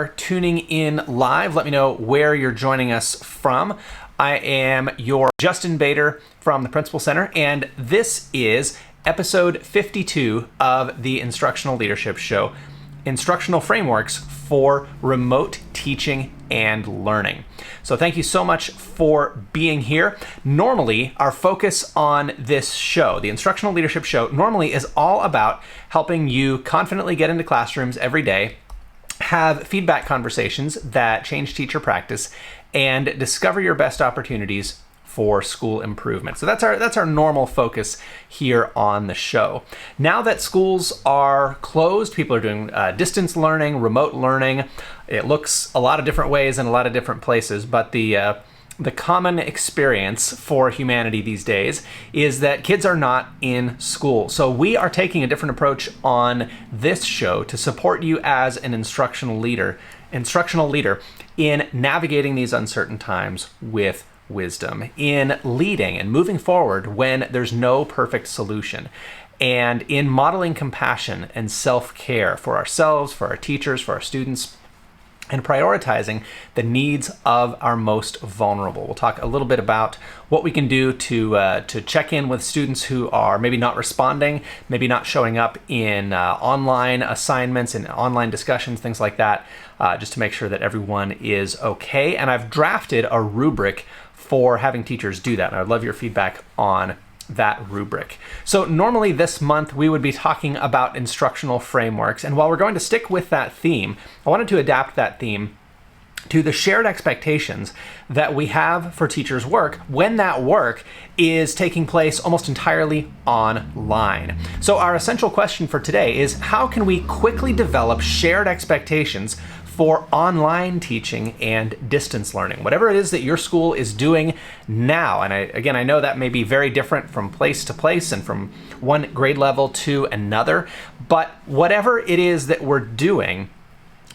are tuning in live, let me know where you're joining us from. I am your Justin Bader from the Principal Center, and this is episode 52 of the Instructional Leadership Show, Instructional Frameworks for Remote Teaching and Learning. So thank you so much for being here. Normally, our focus on this show, the Instructional Leadership Show, normally is all about helping you confidently get into classrooms every day, have feedback conversations that change teacher practice, and discover your best opportunities for school improvement. So that's our normal focus here on the show. Now that schools are closed, people are doing distance learning, remote learning. It looks a lot of different ways in a lot of different places, but the common experience for humanity these days is that kids are not in school. So we are taking a different approach on this show to support you as an instructional leader in navigating these uncertain times with wisdom, in leading and moving forward when there's no perfect solution, and in modeling compassion and self-care for ourselves, for our teachers, for our students, and prioritizing the needs of our most vulnerable. We'll talk a little bit about what we can do to check in with students who are maybe not responding, maybe not showing up in online assignments and online discussions, things like that, just to make sure that everyone is okay. And I've drafted a rubric for having teachers do that, and I'd love your feedback on that rubric. So normally this month we would be talking about instructional frameworks, and while we're going to stick with that theme, I wanted to adapt that theme to the shared expectations that we have for teachers' work when that work is taking place almost entirely online. So our essential question for today is, how can we quickly develop shared expectations for online teaching and distance learning, whatever it is that your school is doing now? And I know that may be very different from place to place and from one grade level to another, but whatever it is that we're doing,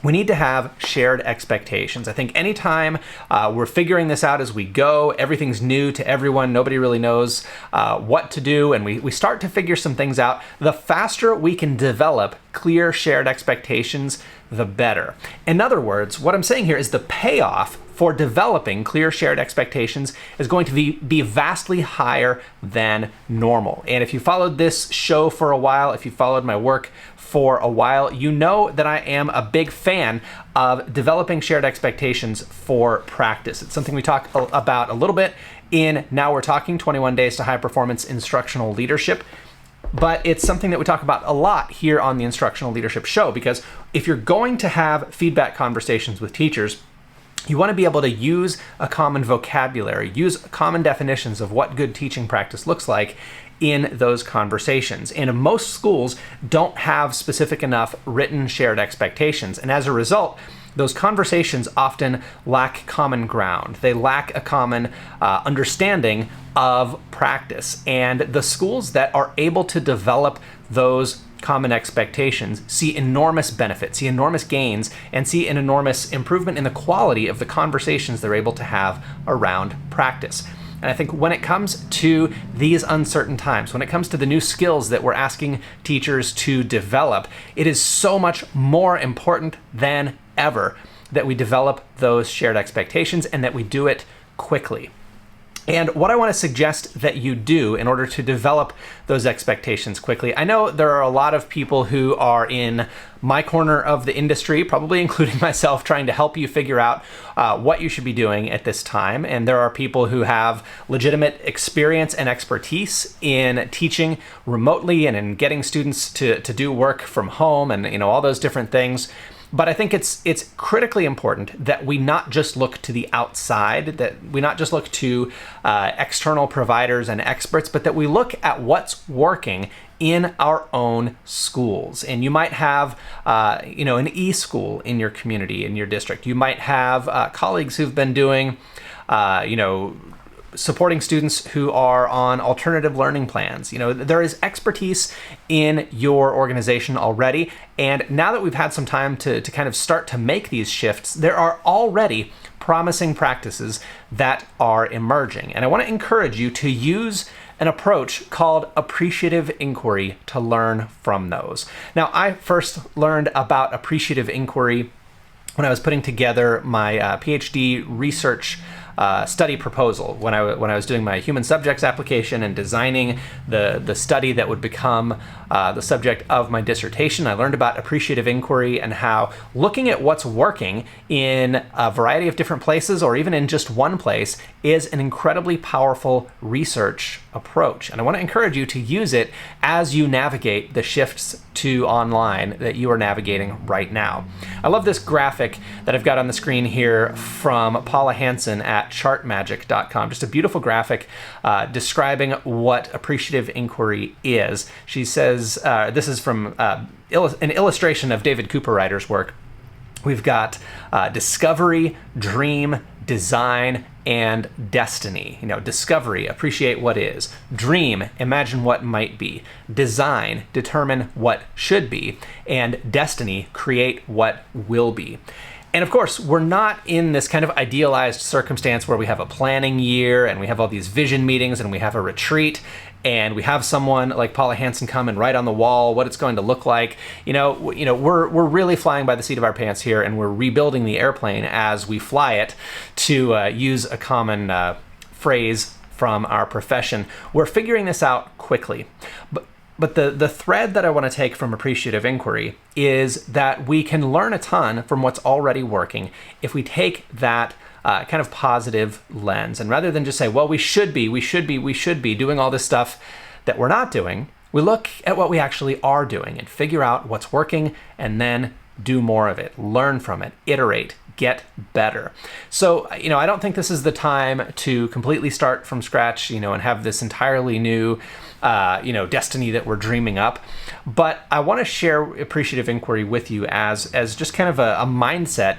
we need to have shared expectations. I think anytime we're figuring this out as we go, everything's new to everyone, nobody really knows what to do, and we start to figure some things out, the faster we can develop clear shared expectations, the better. In other words, what I'm saying here is the payoff for developing clear shared expectations is going to be vastly higher than normal. And if you followed this show for a while, if you followed my work for a while, you know that I am a big fan of developing shared expectations for practice. It's something we talk about a little bit in Now We're Talking, 21 Days to High Performance Instructional Leadership. But it's something that we talk about a lot here on the Instructional Leadership Show, because if you're going to have feedback conversations with teachers, you want to be able to use a common vocabulary, use common definitions of what good teaching practice looks like in those conversations. And most schools don't have specific enough written shared expectations. And as a result, those conversations often lack common ground. They lack a common understanding of practice. And the schools that are able to develop those common expectations see enormous benefits, see enormous gains, and see an enormous improvement in the quality of the conversations they're able to have around practice. And I think when it comes to these uncertain times, when it comes to the new skills that we're asking teachers to develop, it is so much more important than ever that we develop those shared expectations and that we do it quickly. And what I want to suggest that you do in order to develop those expectations quickly, I know there are a lot of people who are in my corner of the industry, probably including myself, trying to help you figure out what you should be doing at this time. And there are people who have legitimate experience and expertise in teaching remotely and in getting students to do work from home and all those different things. But I think it's critically important that we not just look to the outside, that we not just look to external providers and experts, but that we look at what's working in our own schools. And you might have, an e-school in your community, in your district. You might have colleagues who've been doing, supporting students who are on alternative learning plans. There is expertise in your organization already. And now that we've had some time to kind of start to make these shifts, there are already promising practices that are emerging. And I want to encourage you to use an approach called appreciative inquiry to learn from those. Now, I first learned about appreciative inquiry when I was putting together my PhD research study proposal, when I was doing my human subjects application and designing the study that would become the subject of my dissertation. I learned about appreciative inquiry and how looking at what's working in a variety of different places, or even in just one place, is an incredibly powerful research approach. And I want to encourage you to use it as you navigate the shifts to online that you are navigating right now. I love this graphic that I've got on the screen here from Paula Hansen at chartmagic.com. Just a beautiful graphic describing what appreciative inquiry is. She says, this is from an illustration of David Cooperrider's work. We've got discovery, dream, design, and destiny. Discovery, appreciate what is. Dream, imagine what might be. Design, determine what should be. And destiny, create what will be. And of course, we're not in this kind of idealized circumstance where we have a planning year and we have all these vision meetings and we have a retreat and we have someone like Paula Hansen come and write on the wall what it's going to look like. We're really flying by the seat of our pants here, and we're rebuilding the airplane as we fly it, to use a common phrase from our profession. We're figuring this out quickly. But the thread that I want to take from appreciative inquiry is that we can learn a ton from what's already working if we take that kind of positive lens. And rather than just say, well, we should be doing all this stuff that we're not doing, we look at what we actually are doing and figure out what's working and then do more of it, learn from it, iterate, get better. So, I don't think this is the time to completely start from scratch, and have this entirely new, destiny that we're dreaming up. But I want to share appreciative inquiry with you as just kind of a mindset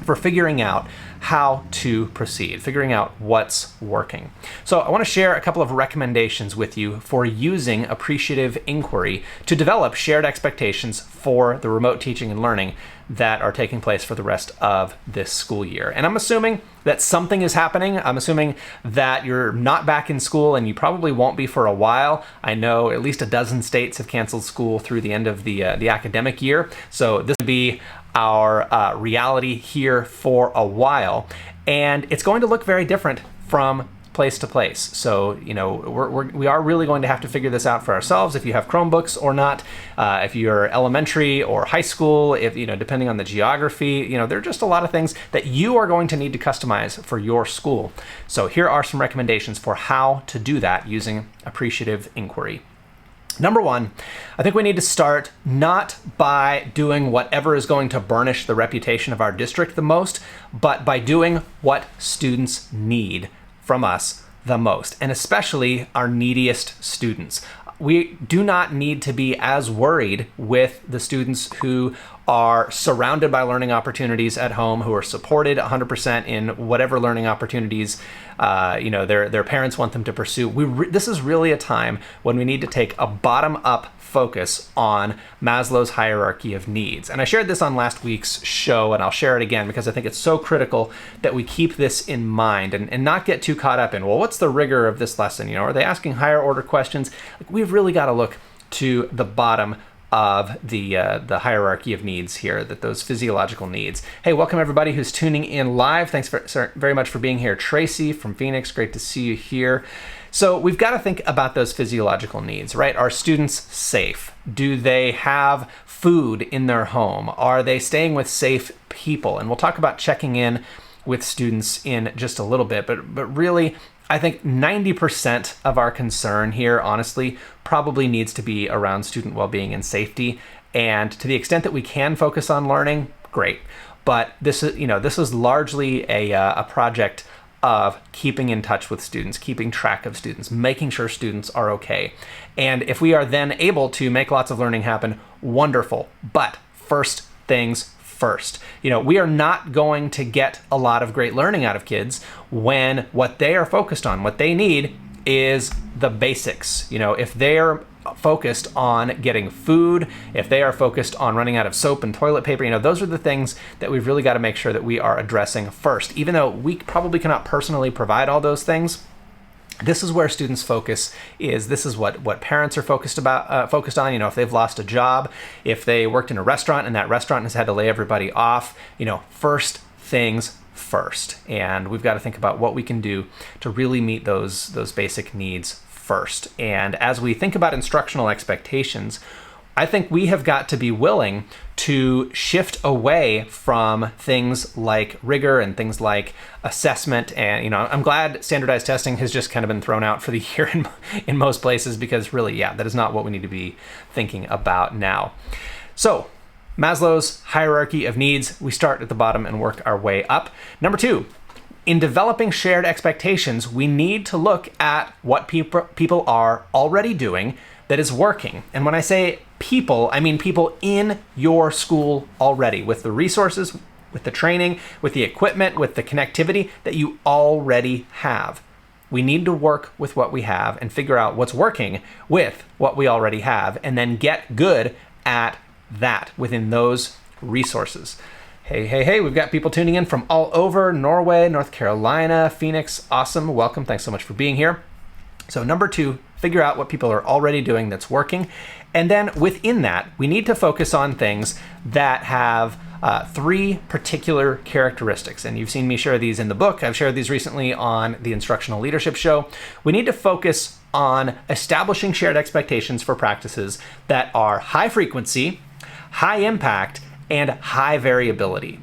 for figuring out how to proceed, figuring out what's working. So I want to share a couple of recommendations with you for using appreciative inquiry to develop shared expectations for the remote teaching and learning that are taking place for the rest of this school year. And I'm assuming that something is happening. I'm assuming that you're not back in school, and you probably won't be for a while. I know at least a dozen states have canceled school through the end of the academic year. So this will be our reality here for a while, and it's going to look very different from place to place. So we are really going to have to figure this out for ourselves, if you have Chromebooks or not, if you're elementary or high school, if depending on the geography. There are just a lot of things that you are going to need to customize for your school. So here are some recommendations for how to do that using appreciative inquiry. Number one, I think we need to start not by doing whatever is going to burnish the reputation of our district the most, but by doing what students need from us the most, and especially our neediest students. We do not need to be as worried with the students who are surrounded by learning opportunities at home, who are supported 100% in whatever learning opportunities their parents want them to pursue. This is really a time when we need to take a bottom-up focus on Maslow's hierarchy of needs. And I shared this on last week's show, and I'll share it again because I think it's so critical that we keep this in mind and not get too caught up in, well, what's the rigor of this lesson? Are they asking higher order questions? We've really got to look to the bottom of the hierarchy of needs here, those physiological needs. Hey, welcome everybody who's tuning in live. Thanks very much for being here. Tracy from Phoenix, great to see you here. So we've got to think about those physiological needs, right? Are students safe? Do they have food in their home? Are they staying with safe people? And we'll talk about checking in with students in just a little bit, but really, I think 90% of our concern here, honestly, probably needs to be around student well-being and safety. And to the extent that we can focus on learning, great. But this is largely a project of keeping in touch with students, keeping track of students, making sure students are okay. And if we are then able to make lots of learning happen, wonderful. But first things first. We are not going to get a lot of great learning out of kids when what they are focused on, what they need, is the basics. If they're focused on getting food, if they are focused on running out of soap and toilet paper, those are the things that we've really got to make sure that we are addressing first. Even though we probably cannot personally provide all those things, This is where students' focus is. This is what parents are focused on. If they've lost a job, if they worked in a restaurant and that restaurant has had to lay everybody off, first things first. And we've got to think about what we can do to really meet those basic needs first. And as we think about instructional expectations, I think we have got to be willing to shift away from things like rigor and things like assessment. And, I'm glad standardized testing has just kind of been thrown out for the year in most places, because really, that is not what we need to be thinking about now. So, Maslow's hierarchy of needs, we start at the bottom and work our way up. Number 2, in developing shared expectations, we need to look at what people are already doing that is working. And when I say people, I mean people in your school already, with the resources, with the training, with the equipment, with the connectivity that you already have. We need to work with what we have and figure out what's working with what we already have, and then get good at that within those resources. Hey, we've got people tuning in from all over: Norway, North Carolina, Phoenix. Awesome. Welcome. Thanks so much for being here. So number 2, figure out what people are already doing that's working. And then within that, we need to focus on things that have 3 particular characteristics. And you've seen me share these in the book. I've shared these recently on the Instructional Leadership Show. We need to focus on establishing shared expectations for practices that are high frequency, high impact, and high variability.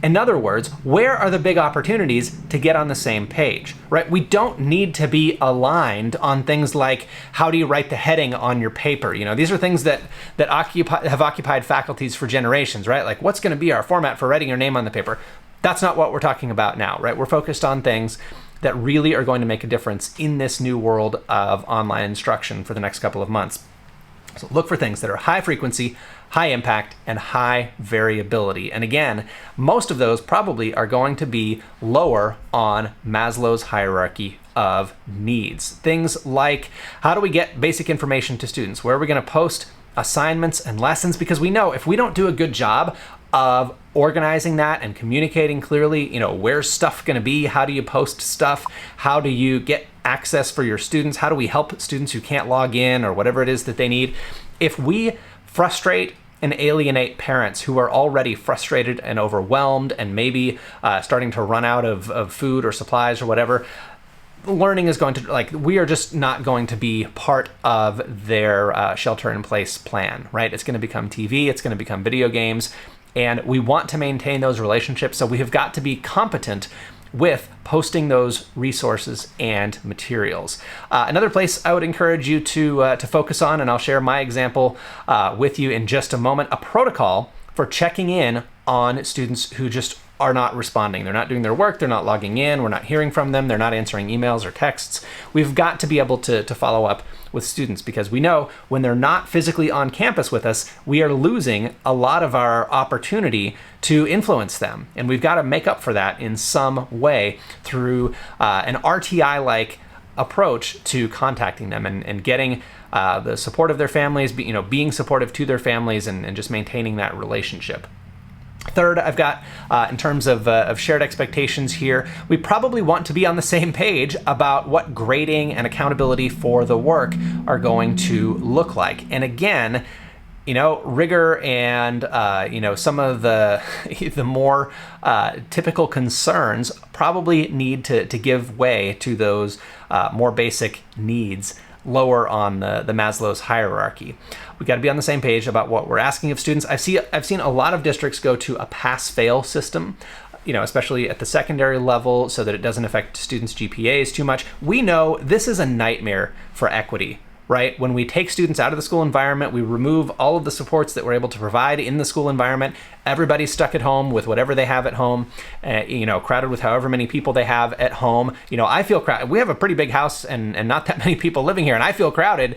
In other words, where are the big opportunities to get on the same page, right? We don't need to be aligned on things like, how do you write the heading on your paper? These are things that have occupied faculties for generations, right? Like, what's going to be our format for writing your name on the paper? That's not what we're talking about now, right? We're focused on things that really are going to make a difference in this new world of online instruction for the next couple of months. So look for things that are high frequency, high impact, and high variability. And again, most of those probably are going to be lower on Maslow's hierarchy of needs. Things like, how do we get basic information to students? Where are we going to post assignments and lessons? Because we know if we don't do a good job of organizing that and communicating clearly, where's stuff going to be? How do you post stuff? How do you get access for your students? How do we help students who can't log in or whatever it is that they need? If we frustrate and alienate parents who are already frustrated and overwhelmed and maybe starting to run out of food or supplies or whatever, learning is going to, we are just not going to be part of their shelter-in-place plan, right? It's going to become TV, it's going to become video games, and we want to maintain those relationships, so we have got to be competent with posting those resources and materials. Another place I would encourage you to focus on, and I'll share my example with you in just a moment, a protocol for checking in on students who just are not responding. They're not doing their work, they're not logging in, we're not hearing from them, they're not answering emails or texts. We've got to be able to follow up with students, because we know when they're not physically on campus with us, we are losing a lot of our opportunity to influence them. And we've got to make up for that in some way through an RTI-like approach to contacting them and getting the support of their families, being supportive to their families, and just maintaining that relationship. Third, I've got, in terms of shared expectations here, we probably want to be on the same page about what grading and accountability for the work are going to look like. And again, rigor and, some of the more typical concerns probably need to give way to those more basic needs lower on the Maslow's hierarchy. We've got to be on the same page about what we're asking of students. I've seen a lot of districts go to a pass-fail system, especially at the secondary level, so that it doesn't affect students' GPAs too much. We know this is a nightmare for equity, right? When we take students out of the school environment, we remove all of the supports that we're able to provide in the school environment. Everybody's stuck at home with whatever they have at home, crowded with however many people they have at home. I feel crowded. We have a pretty big house and not that many people living here, and I feel crowded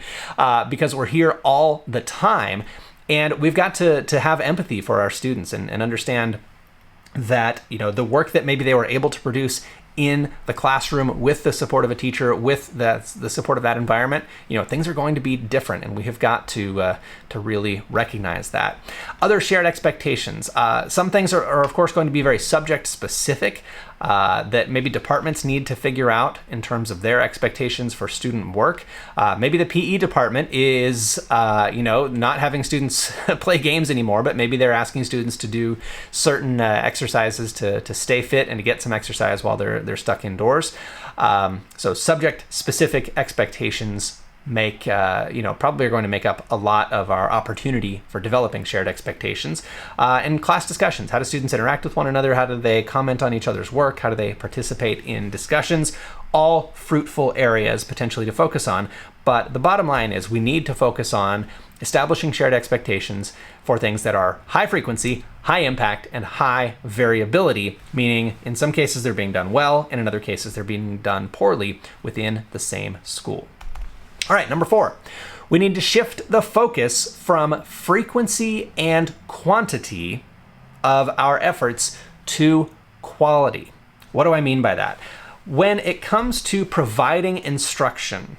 because we're here all the time. And we've got to have empathy for our students and understand that, the work that maybe they were able to produce in the classroom with the support of a teacher, with the support of that environment, things are going to be different, and we have got to really recognize that. Other shared expectations. Some things are of course going to be very subject specific. that maybe departments need to figure out in terms of their expectations for student work. Maybe the PE department is, not having students play games anymore, but maybe they're asking students to do certain exercises to stay fit and to get some exercise while they're stuck indoors. So subject-specific expectations probably are going to make up a lot of our opportunity for developing shared expectations. And class discussions. How do students interact with one another? How do they comment on each other's work? How do they participate in discussions? All fruitful areas potentially to focus on. But the bottom line is we need to focus on establishing shared expectations for things that are high frequency, high impact, and high variability, meaning in some cases they're being done well, and in other cases they're being done poorly within the same school. All right, number 4, we need to shift the focus from frequency and quantity of our efforts to quality. What do I mean by that? When it comes to providing instruction,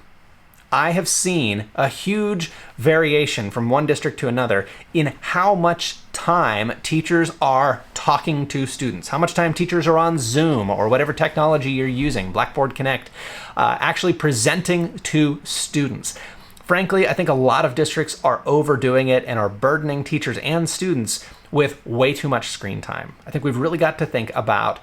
I have seen a huge variation from one district to another in how much time teachers are talking to students, how much time teachers are on Zoom or whatever technology you're using, Blackboard Connect, actually presenting to students. Frankly, I think a lot of districts are overdoing it and are burdening teachers and students with way too much screen time. I think we've really got to think about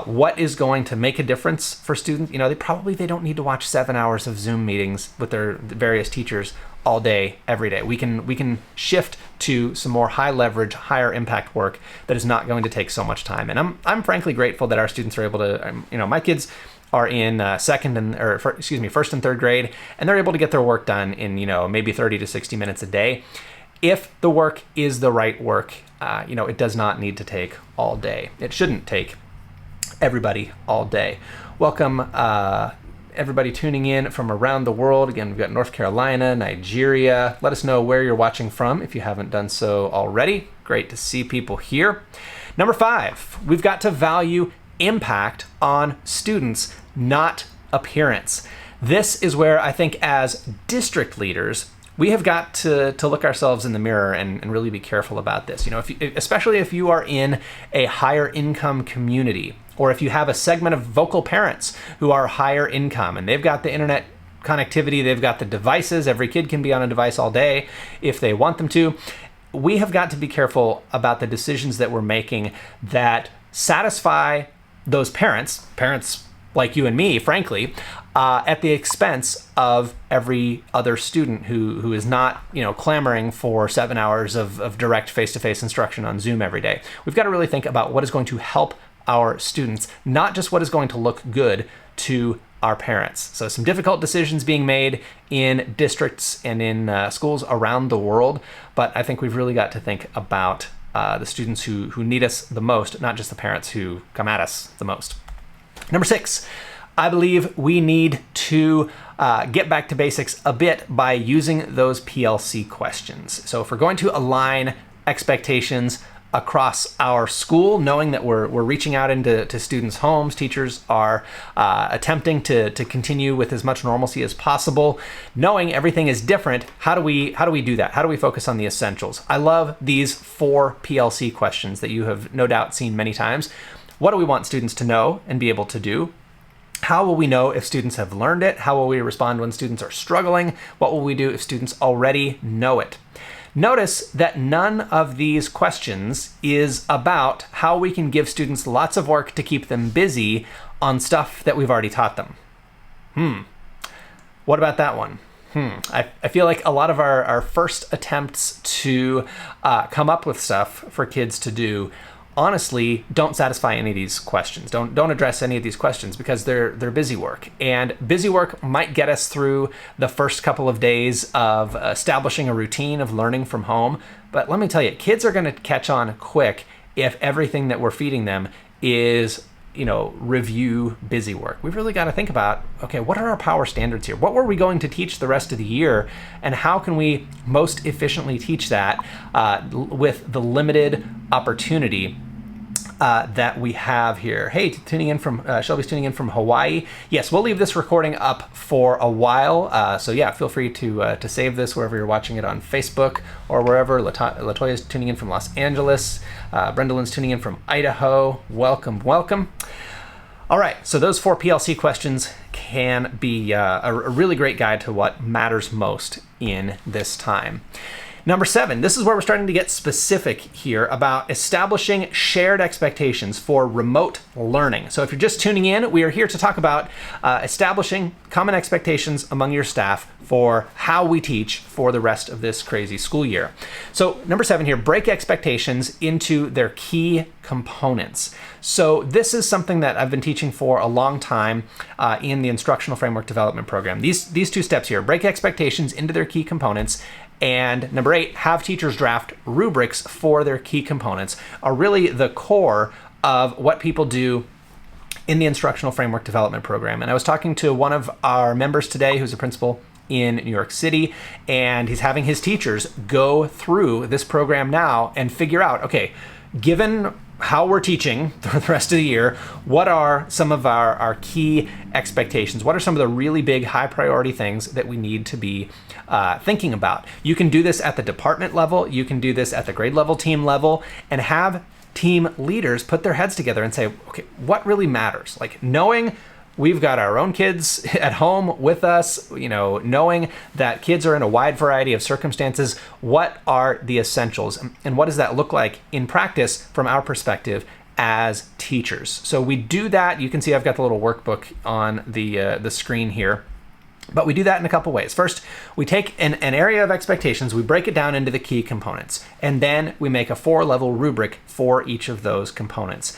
what is going to make a difference for students. They don't need to watch 7 hours of Zoom meetings with their various teachers all day, every day. We can shift to some more high leverage, higher impact work that is not going to take so much time. And I'm frankly grateful that our students are able to, my kids are in first and third grade, and they're able to get their work done in, maybe 30 to 60 minutes a day. If the work is the right work, it does not need to take all day. It shouldn't take everybody all day. Welcome, everybody tuning in from around the world. Again, we've got North Carolina, Nigeria. Let us know where you're watching from if you haven't done so already. Great to see people here. Number 5, we've got to value impact on students, not appearance. This is where I think as district leaders, we have got to look ourselves in the mirror and really be careful about this. Especially if you are in a higher income community, or if you have a segment of vocal parents who are higher income and they've got the internet connectivity, they've got the devices, every kid can be on a device all day if they want them to. We have got to be careful about the decisions that we're making that satisfy those parents like you and me, frankly, at the expense of every other student who is not, clamoring for 7 hours of direct face-to-face instruction on Zoom every day. We've got to really think about what is going to help our students, not just what is going to look good to our parents. So some difficult decisions being made in districts and in schools around the world, but I think we've really got to think about the students who need us the most, not just the parents who come at us the most. Number 6, I believe we need to get back to basics a bit by using those PLC questions. So if we're going to align expectations across our school, knowing that we're reaching out into students' homes, teachers are attempting to continue with as much normalcy as possible, knowing everything is different, how do we do that? How do we focus on the essentials? I love these 4 PLC questions that you have no doubt seen many times. What do we want students to know and be able to do? How will we know if students have learned it? How will we respond when students are struggling? What will we do if students already know it? Notice that none of these questions is about how we can give students lots of work to keep them busy on stuff that we've already taught them. What about that one? I feel like a lot of our first attempts to come up with stuff for kids to do honestly don't satisfy any of these questions. Don't address any of these questions because they're busy work. And busy work might get us through the first couple of days of establishing a routine of learning from home. But let me tell you, kids are going to catch on quick if everything that we're feeding them is, review busy work. We've really got to think about, okay, what are our power standards here? What were we going to teach the rest of the year? And how can we most efficiently teach that with the limited opportunity that we have here. Hey, Shelby's tuning in from Hawaii. Yes, we'll leave this recording up for a while. So yeah, feel free to save this wherever you're watching it on Facebook or wherever. Latoya's tuning in from Los Angeles. Brendalin's tuning in from Idaho. Welcome, welcome. All right, so those 4 PLC questions can be a really great guide to what matters most in this time. Number 7, this is where we're starting to get specific here about establishing shared expectations for remote learning. So if you're just tuning in, we are here to talk about establishing common expectations among your staff for how we teach for the rest of this crazy school year. So number 7 here, break expectations into their key components. So this is something that I've been teaching for a long time in the Instructional Framework Development Program. These 2 steps here, break expectations into their key components, and number 8, have teachers draft rubrics for their key components, are really the core of what people do in the Instructional Framework Development Program. And I was talking to one of our members today who's a principal in New York City, and he's having his teachers go through this program now and figure out, okay, given how we're teaching for the rest of the year, what are some of our key expectations? What are some of the really big high priority things that we need to be thinking about? You can do this at the department level, you can do this at the grade level, team level, and have team leaders put their heads together and say, okay, what really matters? Like knowing we've got our own kids at home with us, knowing that kids are in a wide variety of circumstances, what are the essentials? And what does that look like in practice from our perspective as teachers? So we do that. You can see I've got the little workbook on the screen here. But we do that in a couple ways. First, we take an area of expectations, we break it down into the key components, and then we make a 4-level rubric for each of those components.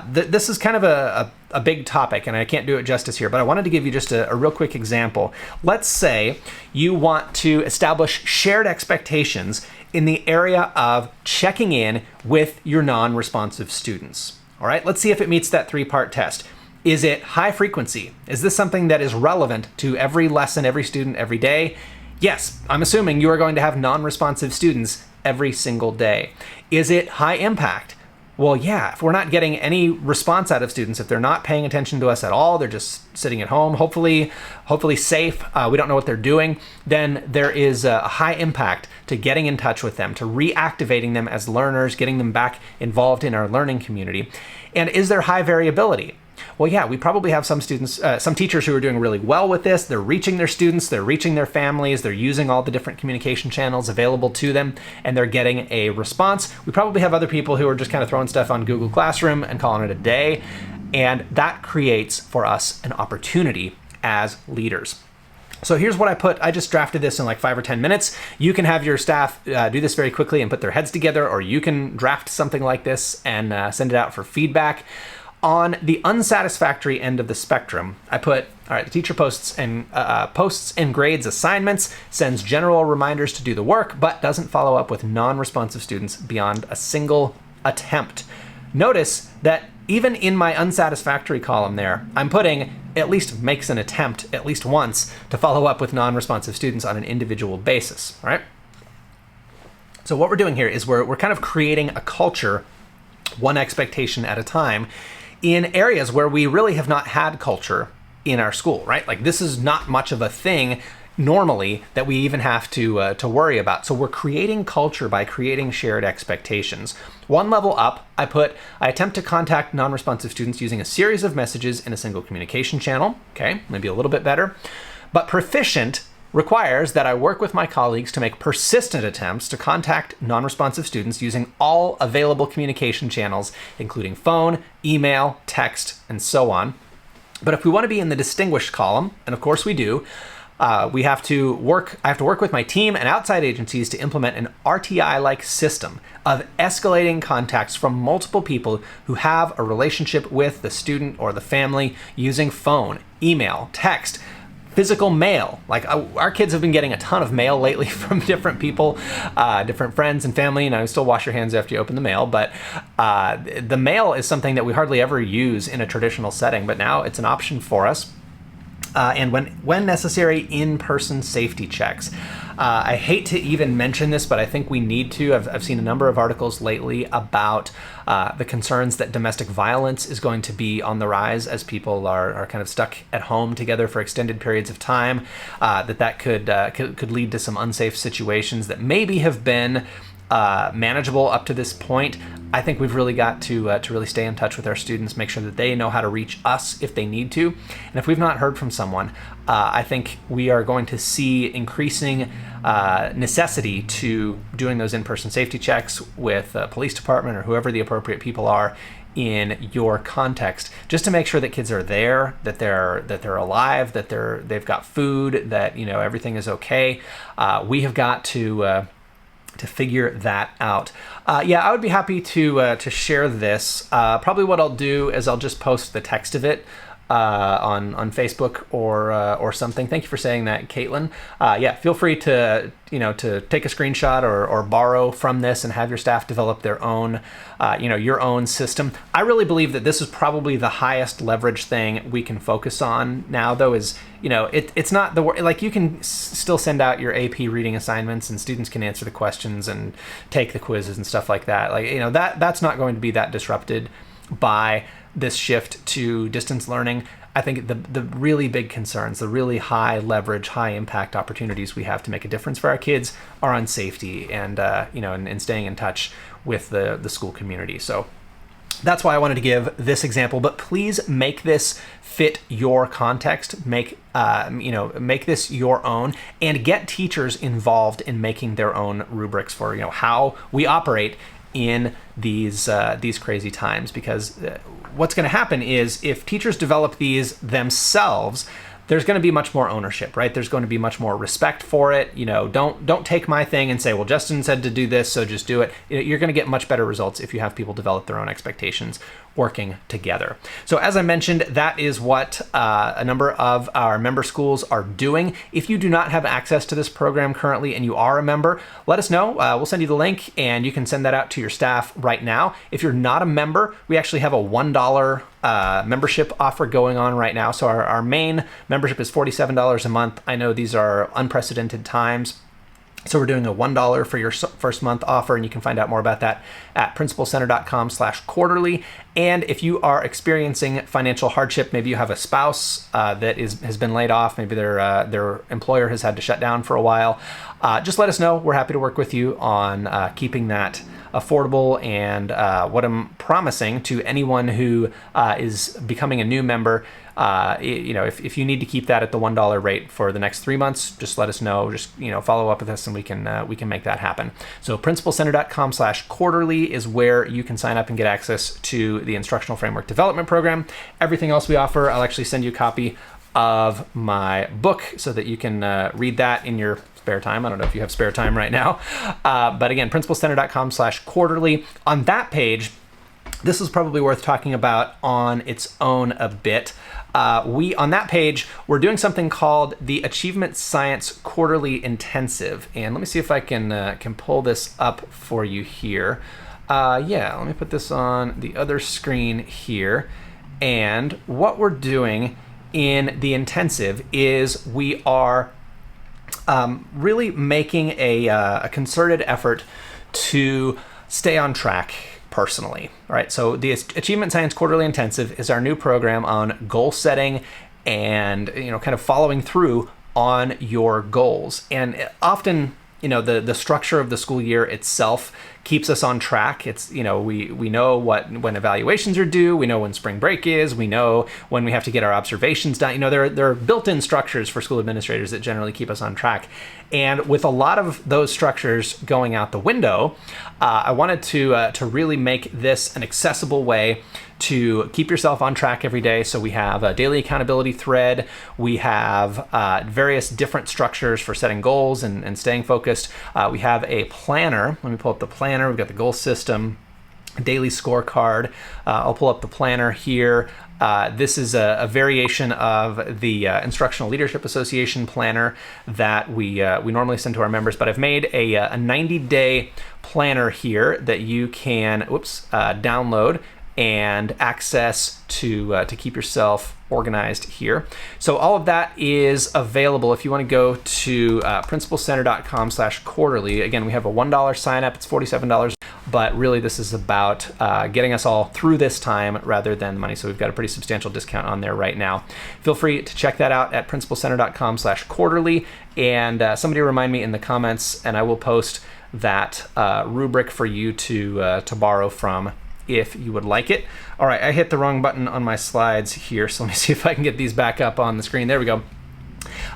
This is kind of a big topic, and I can't do it justice here, but I wanted to give you just a real quick example. Let's say you want to establish shared expectations in the area of checking in with your non-responsive students. All right, let's see if it meets that 3-part test. Is it high frequency? Is this something that is relevant to every lesson, every student, every day? Yes, I'm assuming you are going to have non-responsive students every single day. Is it high impact? Well, yeah, if we're not getting any response out of students, if they're not paying attention to us at all, they're just sitting at home, hopefully safe, we don't know what they're doing, then there is a high impact to getting in touch with them, to reactivating them as learners, getting them back involved in our learning community. And is there high variability? Well, yeah, we probably have some students, some teachers who are doing really well with this. They're reaching their students, they're reaching their families, they're using all the different communication channels available to them, and they're getting a response. We probably have other people who are just kind of throwing stuff on Google Classroom and calling it a day, and that creates for us an opportunity as leaders. So here's what I put. I just drafted this in like 5 or 10 minutes. You can have your staff do this very quickly and put their heads together, or you can draft something like this and send it out for feedback. On the unsatisfactory end of the spectrum, I put, all right, the teacher posts and grades assignments, sends general reminders to do the work, but doesn't follow up with non-responsive students beyond a single attempt. Notice that even in my unsatisfactory column there, I'm putting at least makes an attempt at least once to follow up with non-responsive students on an individual basis, all right? So what we're doing here is we're kind of creating a culture, one expectation at a time, in areas where we really have not had culture in our school, right? Like this is not much of a thing normally that we even have to worry about. So we're creating culture by creating shared expectations. One level up, I attempt to contact non-responsive students using a series of messages in a single communication channel. Okay, maybe a little bit better. But proficient requires that I work with my colleagues to make persistent attempts to contact non-responsive students using all available communication channels, including phone, email, text, and so on. But if we want to be in the distinguished column, and of course we do, I have to work with my team and outside agencies to implement an RTI-like system of escalating contacts from multiple people who have a relationship with the student or the family using phone, email, text, physical mail. Like our kids have been getting a ton of mail lately from different people, different friends and family. And I still wash your hands after you open the mail, but the mail is something that we hardly ever use in a traditional setting, but now it's an option for us. And when necessary, in-person safety checks. I hate to even mention this, but I think we need to. I've seen a number of articles lately about the concerns that domestic violence is going to be on the rise as people are kind of stuck at home together for extended periods of time, that could lead to some unsafe situations that maybe have been manageable up to this point. I think we've really got to really stay in touch with our students, make sure that they know how to reach us if they need to. And if we've not heard from someone, I think we are going to see increasing necessity to doing those in-person safety checks with the police department or whoever the appropriate people are in your context, just to make sure that kids are there, that they're alive, that they've got food, that everything is okay. We have got to figure that out. I would be happy to share this. Probably what I'll do is I'll just post the text of it on Facebook or something. Thank you for saying that, Caitlin. Feel free to take a screenshot or borrow from this and have your staff develop their own your own system. I really believe that this is probably the highest leverage thing we can focus on now, though, is it's not you can still send out your AP reading assignments and students can answer the questions and take the quizzes and stuff like that. That's not going to be that disrupted by this shift to distance learning. I think the really big concerns, the really high leverage, high impact opportunities we have to make a difference for our kids are on safety and and staying in touch with the school community. So that's why I wanted to give this example, but please make this fit your context, make this your own, and get teachers involved in making their own rubrics for how we operate in these crazy times. Because what's going to happen is if teachers develop these themselves, there's going to be much more ownership, right? There's going to be much more respect for it. Don't take my thing and say, well, Justin said to do this, so just do it. You're going to get much better results if you have people develop their own expectations working together. So as I mentioned, that is what a number of our member schools are doing. If you do not have access to this program currently and you are a member, let us know. We'll send you the link and you can send that out to your staff right now. If you're not a member, we actually have a $1 membership offer going on right now. So our main membership is $47 a month. I know these are unprecedented times, so we're doing a $1 for your first month offer, and you can find out more about that at principalcenter.com/quarterly. And if you are experiencing financial hardship, maybe you have a spouse that has been laid off, maybe their employer has had to shut down for a while, just let us know. We're happy to work with you on keeping that affordable. And what I'm promising to anyone who is becoming a new member, if you need to keep that at the $1 rate for the next 3 months, just let us know. Just follow up with us, and we can make that happen. So principalcenter.com/quarterly is where you can sign up and get access to the Instructional Framework Development Program. Everything else we offer, I'll actually send you a copy of my book so that you can read that in your spare time. I don't know if you have spare time right now, but again, principalcenter.com/quarterly. On that page, this is probably worth talking about on its own a bit. On that page, we're doing something called the Achievement Science Quarterly Intensive. And let me see if I can pull this up for you here. Let me put this on the other screen here. And what we're doing in the intensive is we are really making a concerted effort to stay on track personally. All right, so the Achievement Science Quarterly Intensive is our new program on goal setting and kind of following through on your goals. And often the structure of the school year itself keeps us on track. It's we know when evaluations are due, we know when spring break is, we know when we have to get our observations done. There are built-in structures for school administrators that generally keep us on track. And with a lot of those structures going out the window, I wanted to really make this an accessible way to keep yourself on track every day. So we have a daily accountability thread. We have various different structures for setting goals and staying focused. We have a planner. Let me pull up the planner. We've got the goal system, daily scorecard. I'll pull up the planner here. This is a variation of the Instructional Leadership Association planner that we normally send to our members, but I've made a 90-day planner here that you can download and access to keep yourself organized here. So all of that is available if you want to go to principalcenter.com/quarterly. Again, we have a $1 sign up. It's $47, but really this is about getting us all through this time rather than money. So we've got a pretty substantial discount on there right now. Feel free to check that out at principalcenter.com/quarterly. And somebody remind me in the comments, and I will post that rubric for you to borrow from if you would like it. All right, I hit the wrong button on my slides here, so let me see if I can get these back up on the screen. There we go.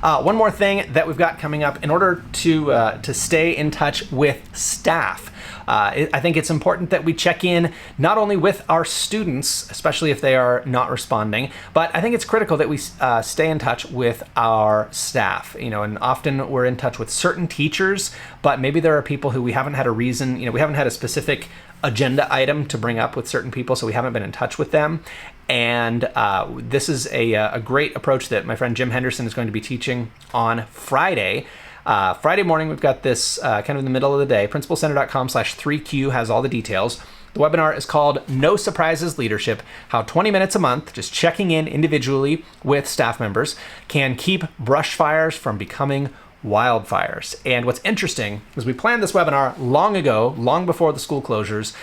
One more thing that we've got coming up, in order to stay in touch with staff, I think it's important that we check in not only with our students, especially if they are not responding, but I think it's critical that we stay in touch with our staff. And often we're in touch with certain teachers, but maybe there are people who we haven't had a reason, we haven't had a specific agenda item to bring up with certain people, so we haven't been in touch with them. And this is a great approach that my friend Jim Henderson is going to be teaching on Friday. Friday morning, we've got this kind of in the middle of the day. principalcenter.com/3Q has all the details. The webinar is called No Surprises Leadership, how 20 minutes a month, just checking in individually with staff members, can keep brush fires from becoming wildfires. And what's interesting is we planned this webinar long ago, long before the school closures,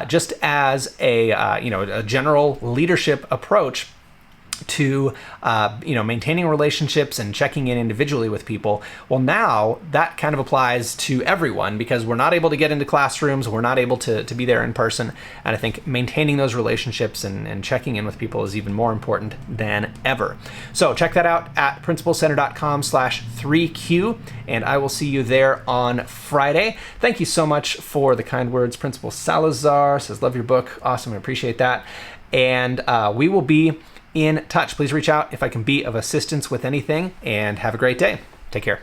just as a general leadership approach to maintaining relationships and checking in individually with people. Well, now that kind of applies to everyone, because we're not able to get into classrooms, we're not able to be there in person, and I think maintaining those relationships and checking in with people is even more important than ever. So check that out at principalcenter.com/3Q, and I will see you there on Friday. Thank you so much for the kind words. Principal Salazar says, love your book. Awesome, I appreciate that. And we will be in touch. Please reach out if I can be of assistance with anything, and have a great day. Take care.